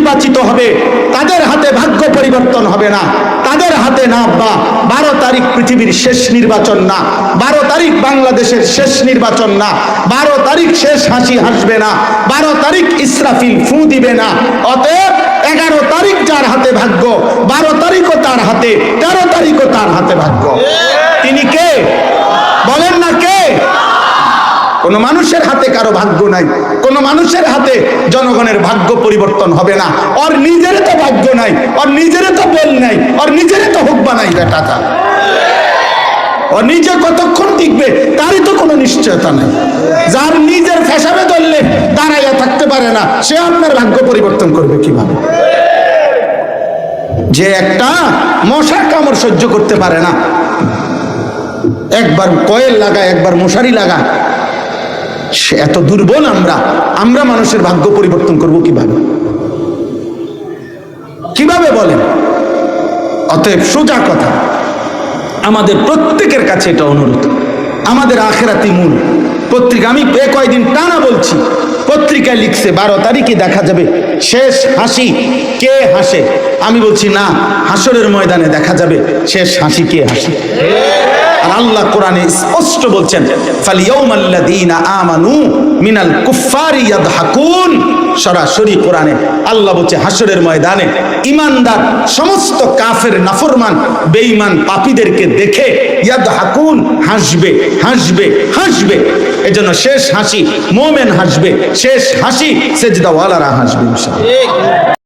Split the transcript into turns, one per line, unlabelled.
নির্বাচিত হবে তাদের হাতে ভাগ্য পরিবর্তন হবে না, তাদের হাতে না। আব্বা 12 তারিখ পৃথিবীর শেষ নির্বাচন না, 12 তারিখ বাংলাদেশের শেষ নির্বাচন না, 12 তারিখ শেষ হাসি হাসবে না, 12 তারিখ ইসরাফিল ফু দিবে না। অতএব 11 তারিখ যার হাতে ভাগ্য, 12 তারিখও তার হাতে, 13 তারিখও তার হাতে ভাগ্য। তিনি কে বলেন না? কে? কোন মানুষের হাতে কারো ভাগ্য নাই, কোন মানুষের হাতে জনগণের ভাগ্য পরিবর্তন হবে না। ওর নিজের তো ভাগ্য নাই, ওর নিজের তো বল নাই, ওর নিজের তো হুকবা নাই বেটাটা। ও নিজে কতক্ষণ টিকবে তারই তো কোনো নিশ্চয়তা নাই। যার নিজের ফেসাবে ধরলে দাঁড়াইয়া থাকতে পারে না, সে আপনার ভাগ্য পরিবর্তন করবে কিভাবে? যে একটা মশার কামড় সহ্য করতে পারে না, একবার কয়েল লাগা, একবার মশারি লাগা, সে এত দুর্বল। আমরা মানুষের ভাগ্য পরিবর্তন করব কিভাবে? কিভাবে বলেন? অতএব সোজা কথা, আমাদের প্রত্যেকের কাছে এটা অনুরোধ, আমাদের আখেরাতি মূল। পত্রিকা আমি কয়েকদিন টানা বলছি, পত্রিকায় লিখছে 12 তারিখে দেখা যাবে শেষ হাসি কে হাসে। আমি বলছি না, হাসরের ময়দানে দেখা যাবে শেষ হাসি কে হাসে। আর আল্লাহ কোরআনে স্পষ্ট বলছেন, ফালিয়াউমাল্লাযীনা আমানু মিনাল কুফফারি ইয়াদহাকুন। সরাসরি কোরআনে আল্লাহ বলছে হাসরের ময়দানে ঈমানদার সমস্ত কাফের, নাফরমান, বেঈমান, পাপীদেরকে দেখে ইয়াদহাকুন, হাসবে, হাসবে, হাসবে। এজন্য শেষ হাসি মুমিন হাসবে, শেষ হাসি সেজদাওয়ালারা হাসবে ইনশাআল্লাহ।